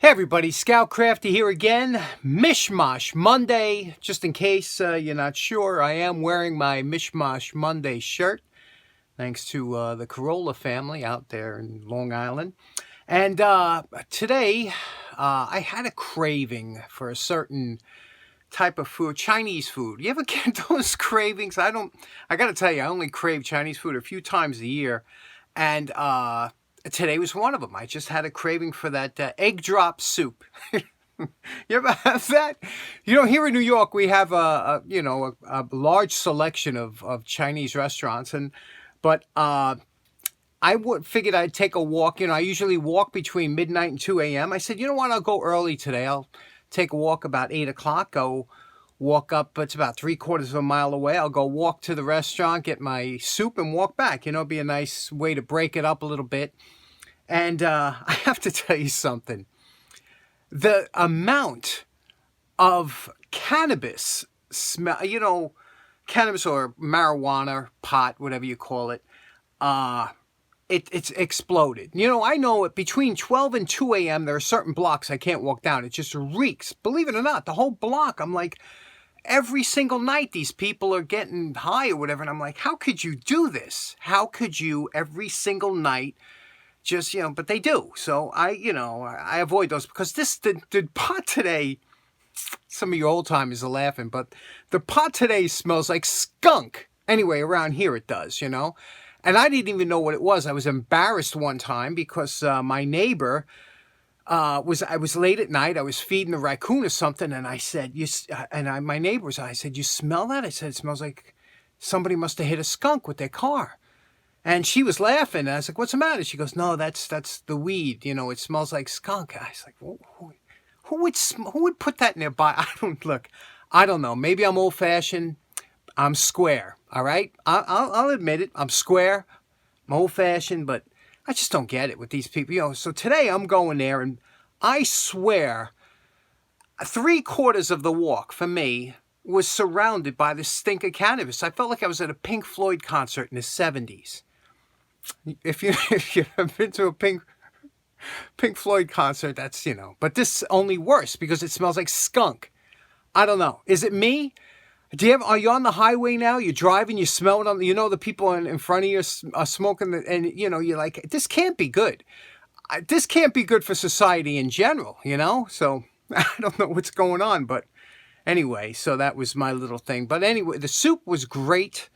Hey everybody, Scout Crafty here again. Mishmash Monday. Just in case you're not sure, I am wearing my Mishmash Monday shirt, thanks to the Corolla family out there in Long Island. And today, I had a craving for a certain type of food, Chinese food. You ever get those cravings? I gotta tell you, I only crave Chinese food a few times a year. And today was one of them. I just had a craving for that egg drop soup. You ever have that? You know, here in New York, we have a large selection of Chinese restaurants, but I figured I'd take a walk. You know, I usually walk between midnight and 2 a.m. I said, you know what? I'll go early today. I'll take a walk about 8 o'clock. Go walk up. It's about 3/4 of a mile away. I'll go walk to the restaurant, get my soup, and walk back. You know, it'd be a nice way to break it up a little bit. And I have to tell you something. The amount of cannabis smell, you know, cannabis or marijuana, pot, whatever you call it, it's exploded. You know, I know between 12 and 2 a.m. there are certain blocks I can't walk down. It just reeks. Believe it or not, the whole block. I'm like, every single night these people are getting high or whatever. And I'm like, how could you do this? How could you every single night just, but they do. So I avoid those because the pot today, some of your old timers are laughing, but the pot today smells like skunk. Anyway, around here it does, And I didn't even know what it was. I was embarrassed one time because my neighbor I was late at night. I was feeding a raccoon or something, and I said, my neighbor I said, you smell that? I said, it smells like somebody must have hit a skunk with their car. And she was laughing. And I was like, what's the matter? She goes, no, that's the weed. It smells like skunk. I was like, who would put that in their body? I don't know. Maybe I'm old-fashioned. I'm square, all right? I'll admit it. I'm square. I'm old-fashioned, but I just don't get it with these people. So today I'm going there, and I swear 3/4 of the walk for me was surrounded by the stink of cannabis. I felt like I was at a Pink Floyd concert in the 70s. If you've been to a Pink Floyd concert, that's, But this is only worse because it smells like skunk. I don't know. Is it me? Are you on the highway now? You're driving, you smell it the people in front of you are smoking, and you're like, this can't be good. This can't be good for society in general, So I don't know what's going on, but anyway, so that was my little thing. But anyway, the soup was great.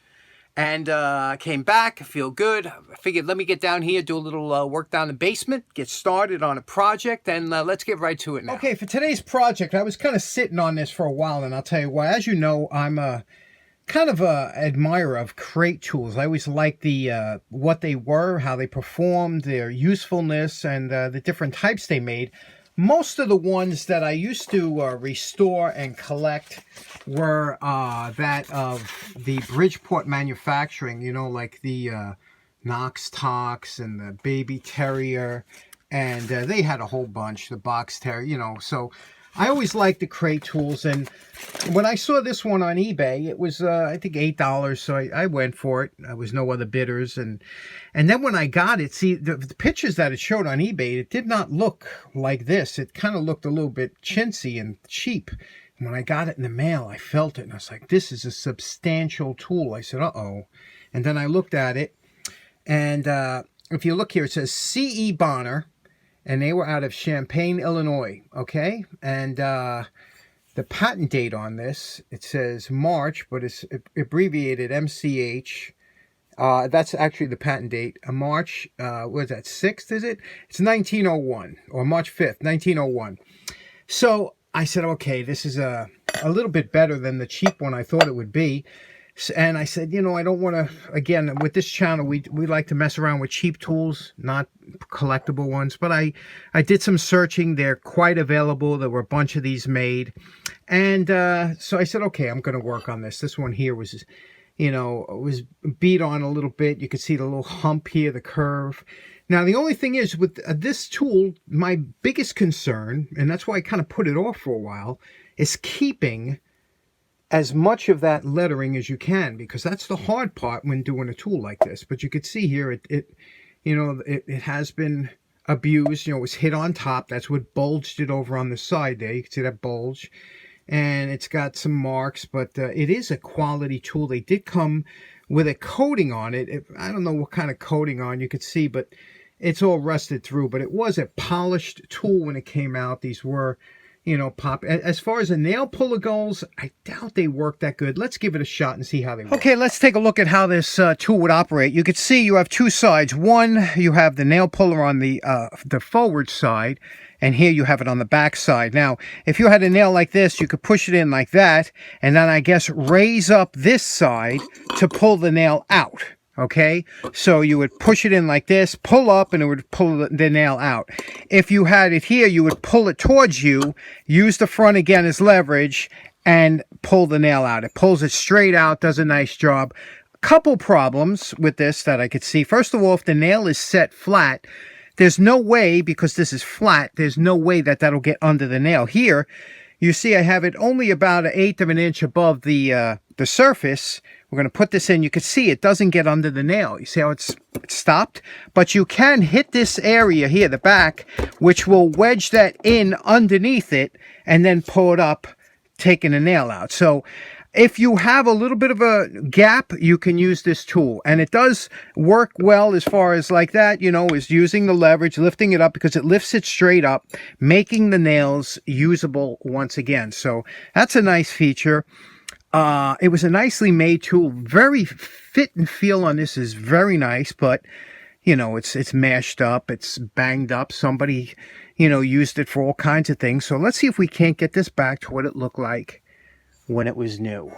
And I came back, I feel good. I figured, let me get down here, do a little work down the basement, get started on a project, and let's get right to it now. Okay, for today's project, I was kind of sitting on this for a while, and I'll tell you why. As you know, I'm kind of a admirer of crate tools. I always liked what they were, how they performed, their usefulness, and the different types they made. Most of the ones that I used to restore and collect were that of the Bridgeport manufacturing, like the Knox Tox and the Baby Terrier, and they had a whole bunch, the Box Terrier, so I always liked the crate tools. And when I saw this one on eBay, it was, I think, $8, so I went for it. There was no other bidders. And then when I got it, see, the pictures that it showed on eBay, it did not look like this. It kind of looked a little bit chintzy and cheap. And when I got it in the mail, I felt it, and I was like, this is a substantial tool. I said, uh-oh. And then I looked at it, and if you look here, it says C.E. Bonner, and they were out of Champaign, Illinois, okay? And the patent date on this, it says March, but it's abbreviated MCH. That's actually the patent date. March, what is that, 6th, is it? It's 1901, or March 5th, 1901. So I said, okay, this is a little bit better than the cheap one I thought it would be. And I said, I don't want to, again, with this channel, we like to mess around with cheap tools, not collectible ones. But I did some searching. They're quite available. There were a bunch of these made. And so I said, okay, I'm going to work on this. This one here was, was beat on a little bit. You could see the little hump here, the curve. Now, the only thing is, with this tool, my biggest concern, and that's why I kind of put it off for a while, is keeping as much of that lettering as you can, because that's the hard part when doing a tool like this. But you could see here, it has been abused. You know, it was hit on top. That's what bulged it over on the side there. You can see that bulge. And it's got some marks, but it is a quality tool. They did come with a coating on it. I don't know what kind of coating on you could see, but it's all rusted through. But it was a polished tool when it came out. These were, you know, pop. As far as a nail puller goes, I doubt they work that good. Let's give it a shot and see how they work. Okay, let's take a look at how this tool would operate. You can see you have two sides. One, you have the nail puller on the forward side, and here you have it on the back side. Now, if you had a nail like this, you could push it in like that, and then I guess raise up this side to pull the nail out. Okay, so you would push it in like this, pull up, and it would pull the nail out. If you had it here, you would pull it towards you, use the front again as leverage, and pull the nail out. It pulls it straight out, does a nice job. Couple problems with this that I could see. First of all, if the nail is set flat, there's no way, because this is flat, there's no way that that'll get under the nail. Here, you see I have it only about 1/8 of an inch above the surface. We're going to put this in. You can see it doesn't get under the nail. You see how it's stopped? But you can hit this area here, the back, which will wedge that in underneath it and then pull it up, taking the nail out. So if you have a little bit of a gap, you can use this tool. And it does work well as far as like that, you know, is using the leverage, lifting it up, because it lifts it straight up, making the nails usable once again. So that's a nice feature. It was a nicely made tool. Very fit and feel on this is very nice, but you know, it's mashed up, it's banged up. Somebody, you know, used it for all kinds of things. So let's see if we can't get this back to what it looked like when it was new.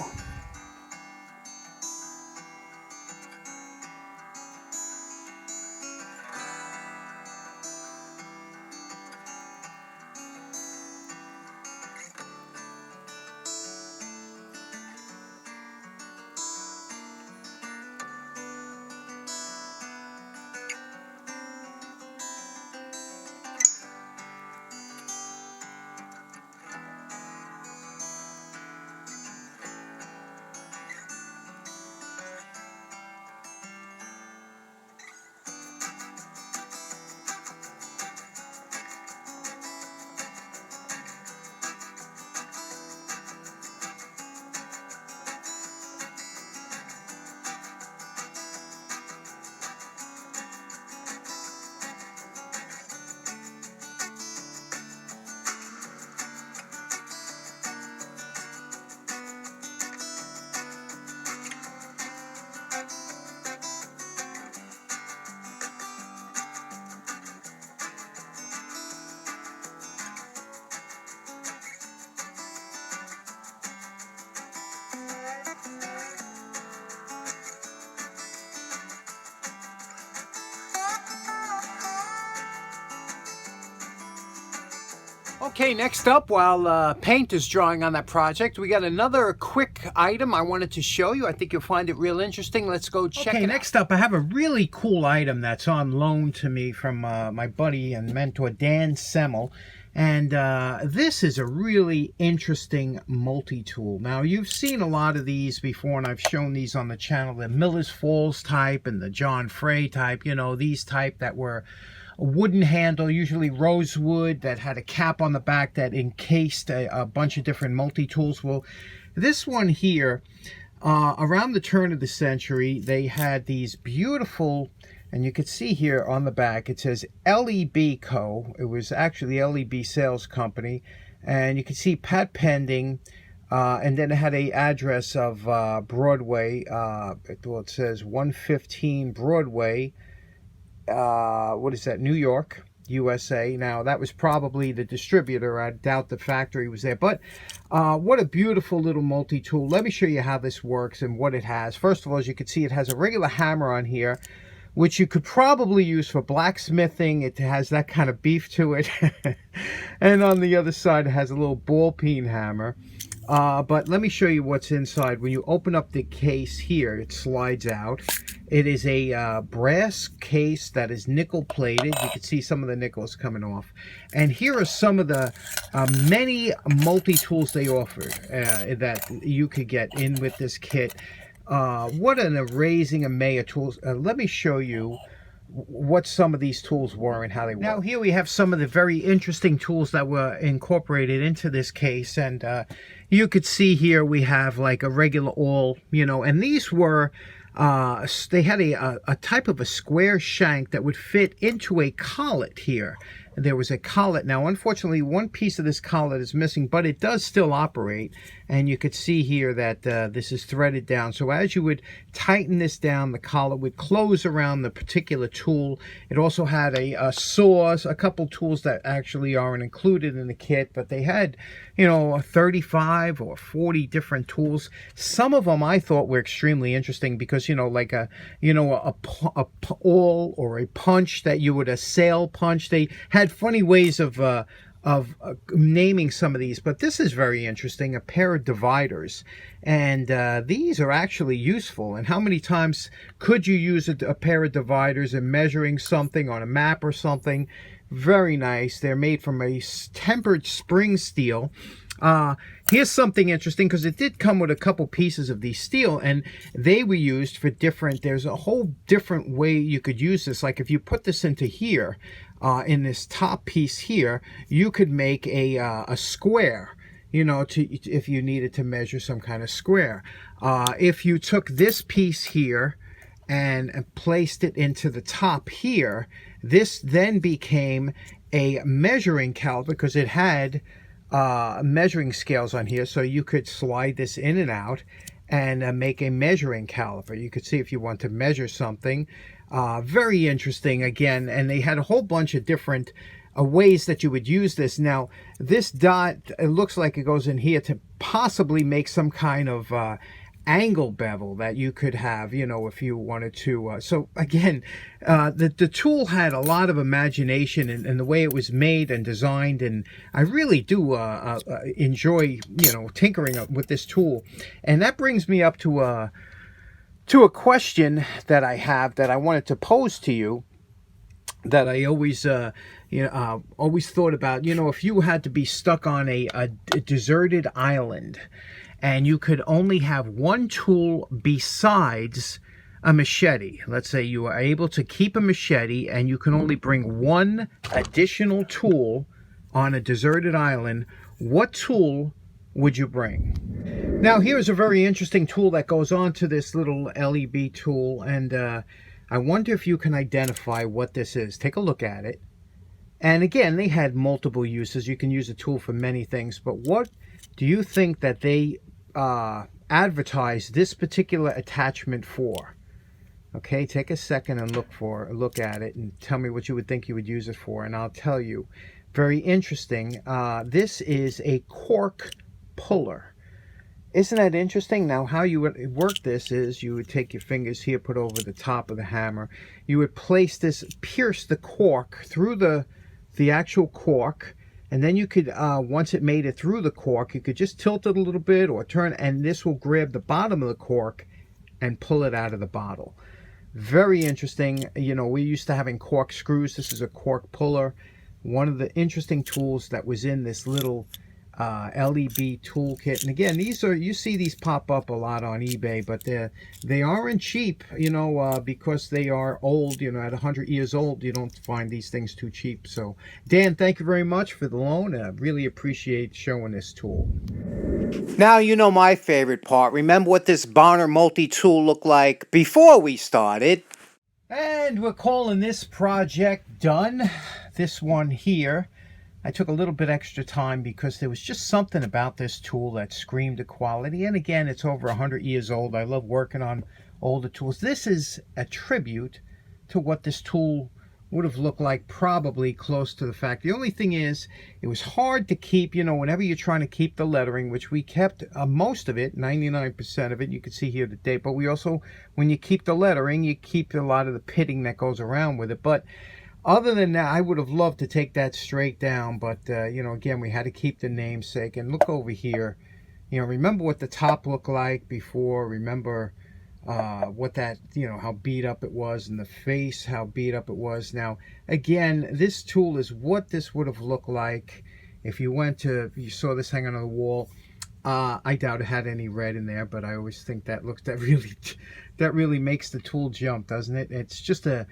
Okay, next up, while paint is drying on that project, we got another quick item I wanted to show you. I think you'll find it real interesting. Let's go check it out. Okay, next up, I have a really cool item that's on loan to me from my buddy and mentor, Dan Semel. And this is a really interesting multi-tool. Now, you've seen a lot of these before, and I've shown these on the channel, the Miller's Falls type and the John Frey type, you know, these type that were a wooden handle, usually rosewood, that had a cap on the back that encased a bunch of different multi-tools. Well, this one here, around the turn of the century, they had these beautiful, and you can see here on the back, it says L.E.B. Co. It was actually the L.E.B. sales company. And you can see Pat Pending, and then it had a address of Broadway. Well, it says 115 Broadway. What is that? New York, USA. Now, that was probably the distributor. I doubt the factory was there. But what a beautiful little multi-tool. Let me show you how this works and what it has. First of all, as you can see, it has a regular hammer on here, which you could probably use for blacksmithing. It has that kind of beef to it. And on the other side, it has a little ball peen hammer. But let me show you what's inside. When you open up the case here, it slides out. It is a brass case that is nickel plated. You can see some of the nickels coming off. And here are some of the many multi-tools they offered that you could get in with this kit. What an amazing array of tools. Let me show you what some of these tools were and how they work. Now here we have some of the very interesting tools that were incorporated into this case, and you could see here we have like a regular awl, you know, and these were they had a type of a square shank that would fit into a collet here. There was a collet. Now, unfortunately, one piece of this collet is missing, but it does still operate. And you could see here that this is threaded down. So as you would tighten this down, the collet would close around the particular tool. It also had a saw, a couple tools that actually aren't included in the kit, but they had, you know, 35 or 40 different tools. Some of them I thought were extremely interesting because, you know, like a awl or a punch that you would, a sail punch. They had funny ways of naming some of these, but this is very interesting, a pair of dividers, and these are actually useful. And how many times could you use a pair of dividers in measuring something on a map or something? Very nice. They're made from a tempered spring steel. Here's something interesting, because it did come with a couple pieces of these steel, and they were used for different, there's a whole different way you could use this. Like if you put this into here, in this top piece here, you could make a square, you know, if you needed to measure some kind of square. If you took this piece here and placed it into the top here, this then became a measuring caliper, because it had measuring scales on here, so you could slide this in and out and make a measuring caliper. You could see if you want to measure something. Very interesting again, and they had a whole bunch of different ways that you would use this. Now this dot, it looks like it goes in here to possibly make some kind of angle bevel that you could have, you know, if you wanted to. So again, the tool had a lot of imagination in the way it was made and designed, and I really do enjoy, you know, tinkering with this tool. And that brings me up to a question that I have that I wanted to pose to you, that I always always thought about. You know, if you had to be stuck on a deserted island and you could only have one tool besides a machete. Let's say you are able to keep a machete and you can only bring one additional tool on a deserted island. What tool would you bring? Now here's a very interesting tool that goes on to this little LEB tool, and I wonder if you can identify what this is. Take a look at it. And again, they had multiple uses. You can use a tool for many things, but what do you think that they advertised this particular attachment for? Okay, take a second and look at it and tell me what you would think you would use it for, and I'll tell you. Very interesting. This is a cork puller. Isn't that interesting? Now how you would work this is you would take your fingers here, put over the top of the hammer. You would place this, pierce the cork through the actual cork, and then you could, once it made it through the cork, you could just tilt it a little bit or turn, and this will grab the bottom of the cork and pull it out of the bottle. Very interesting. You know, we're used to having cork screws. This is a cork puller. One of the interesting tools that was in this little LEB toolkit. And again, these are, you see these pop up a lot on eBay, but they aren't cheap, you know, because they are old. You know, at 100 years old, you don't find these things too cheap. So Dan, thank you very much for the loan. I really appreciate showing this tool. Now you know my favorite part. Remember what this Bonner multi-tool looked like before we started? And we're calling this project done. This one here, I took a little bit extra time because there was just something about this tool that screamed of quality. And again, it's over 100 years old. I love working on older tools. This is a tribute to what this tool would have looked like, probably close to the fact. The only thing is, it was hard to keep, you know, whenever you're trying to keep the lettering, which we kept most of it, 99% of it, you can see here the date. But we also, when you keep the lettering, you keep a lot of the pitting that goes around with it. But other than that, I would have loved to take that straight down, but, you know, again, we had to keep the namesake. And look over here, you know, remember what the top looked like before, remember what that, you know, how beat up it was, and the face, how beat up it was. Now, again, this tool is what this would have looked like if you went to, you saw this hanging on the wall. I doubt it had any red in there, but I always think that looks, that really that really makes the tool jump, doesn't it? It's just a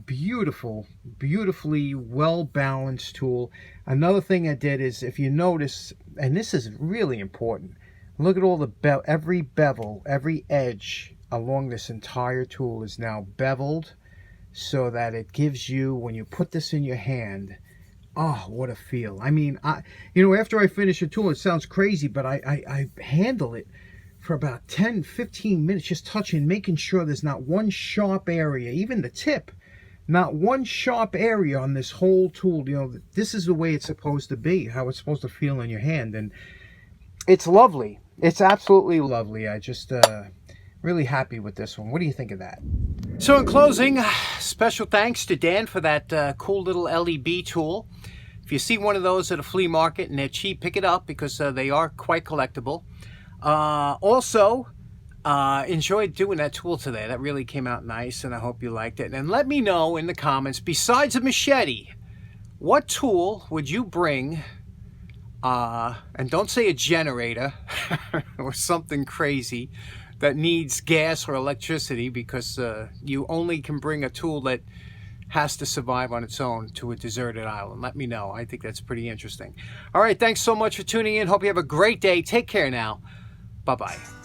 beautiful, beautifully well-balanced tool. Another thing I did is, if you notice, and this is really important, look at all the every bevel, every edge along this entire tool is now beveled, so that it gives you, when you put this in your hand, oh, what a feel. I mean, after I finish a tool, it sounds crazy, but I handle it for about 10-15 minutes, just touching, making sure there's not one sharp area, even the tip, not one sharp area on this whole tool. This is the way it's supposed to be, how it's supposed to feel in your hand, and it's lovely. It's absolutely lovely. I just really happy with this one. What do you think of that? So in closing, special thanks to Dan for that cool little LEB tool. If you see one of those at a flea market and they're cheap, pick it up, because they are quite collectible. Also, enjoyed doing that tool today. That really came out nice, and I hope you liked it. And let me know in the comments, besides a machete, what tool would you bring? And don't say a generator or something crazy that needs gas or electricity, because you only can bring a tool that has to survive on its own to a deserted island. Let me know. I think that's pretty interesting. All right, thanks so much for tuning in. Hope you have a great day. Take care now. Bye-bye.